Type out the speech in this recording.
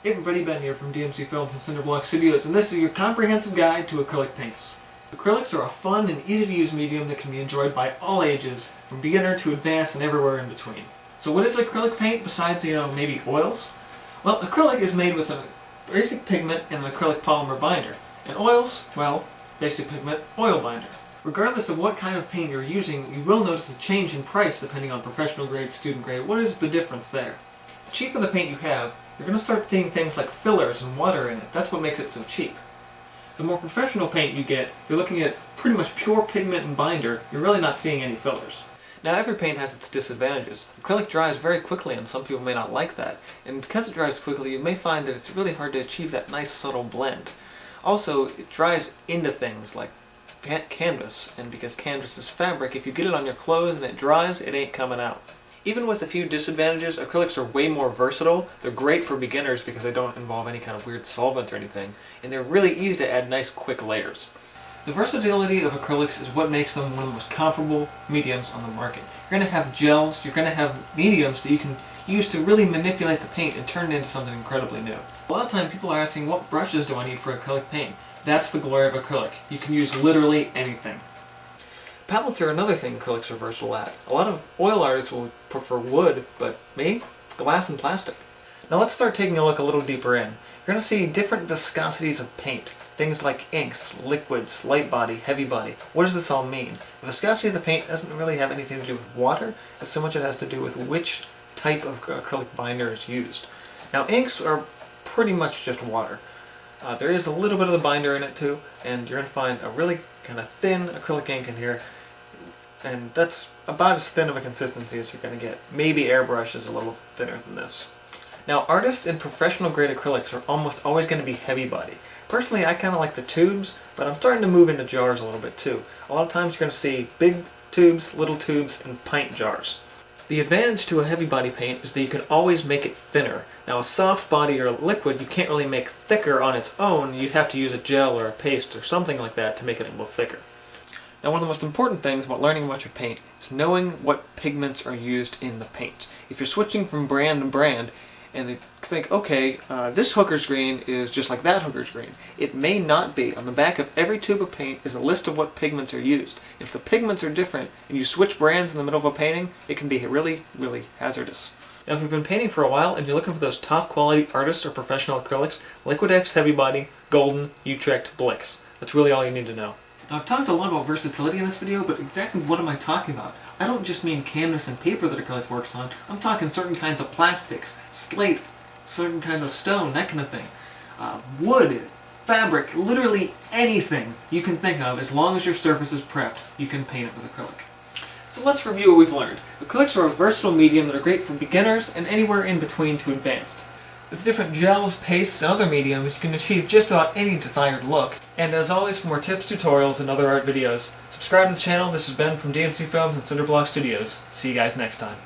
Hey everybody, Ben here from DMC Films and Cinderblock Studios, and this is your comprehensive guide to acrylic paints. Acrylics are a fun and easy to use medium that can be enjoyed by all ages, from beginner to advanced and everywhere in between. So what is acrylic paint besides, maybe oils? Well, acrylic is made with a basic pigment and an acrylic polymer binder. And oils, well, basic pigment, oil binder. Regardless of what kind of paint you're using, you will notice a change in price depending on professional grade, student grade. What is the difference there? The cheaper the paint you have, you're going to start seeing things like fillers and water in it. That's what makes it so cheap. The more professional paint you get, you're looking at pretty much pure pigment and binder. You're really not seeing any fillers. Now every paint has its disadvantages. Acrylic dries very quickly and some people may not like that. And because it dries quickly, you may find that it's really hard to achieve that nice subtle blend. Also, it dries into things like canvas, and because canvas is fabric, if you get it on your clothes and it dries, it ain't coming out. Even with a few disadvantages, acrylics are way more versatile. They're great for beginners because they don't involve any kind of weird solvents or anything, and they're really easy to add nice quick layers. The versatility of acrylics is what makes them one of the most comparable mediums on the market. You're going to have gels, you're going to have mediums that you can use to really manipulate the paint and turn it into something incredibly new. A lot of times people are asking, what brushes do I need for acrylic paint? That's the glory of acrylic. You can use literally anything. Palettes are another thing acrylics are versatile at. A lot of oil artists will prefer wood, but me? Glass and plastic. Now let's start taking a look a little deeper in. You're going to see different viscosities of paint. Things like inks, liquids, light body, heavy body. What does this all mean? The viscosity of the paint doesn't really have anything to do with water, as so much it has to do with which type of acrylic binder is used. Now inks are pretty much just water. There is a little bit of the binder in it too, and you're going to find a really kind of thin acrylic ink in here, and that's about as thin of a consistency as you're going to get. Maybe airbrush is a little thinner than this. Now artists in professional grade acrylics are almost always going to be heavy body. Personally, I kind of like the tubes, but I'm starting to move into jars a little bit too. A lot of times you're going to see big tubes, little tubes, and pint jars. The advantage to a heavy body paint is that you can always make it thinner. Now a soft body or a liquid you can't really make thicker on its own. You'd have to use a gel or a paste or something like that to make it a little thicker. Now one of the most important things about learning about your paint is knowing what pigments are used in the paint. If you're switching from brand to brand and they think, okay, this hooker's green is just like that hooker's green. It may not be. On the back of every tube of paint is a list of what pigments are used. If the pigments are different and you switch brands in the middle of a painting, it can be really, really hazardous. Now if you've been painting for a while and you're looking for those top quality artist or professional acrylics, Liquid X Heavy Body, Golden, Utrecht, Blix. That's really all you need to know. Now I've talked a lot about versatility in this video, but exactly what am I talking about? I don't just mean canvas and paper that acrylic works on. I'm talking certain kinds of plastics, slate, certain kinds of stone, that kind of thing. Wood, fabric, literally anything you can think of, as long as your surface is prepped, you can paint it with acrylic. So let's review what we've learned. Acrylics are a versatile medium that are great for beginners and anywhere in between to advanced. With different gels, pastes, and other mediums, you can achieve just about any desired look. And as always, for more tips, tutorials, and other art videos, subscribe to the channel. This has Ben from DMC Films and Cinderblock Studios. See you guys next time.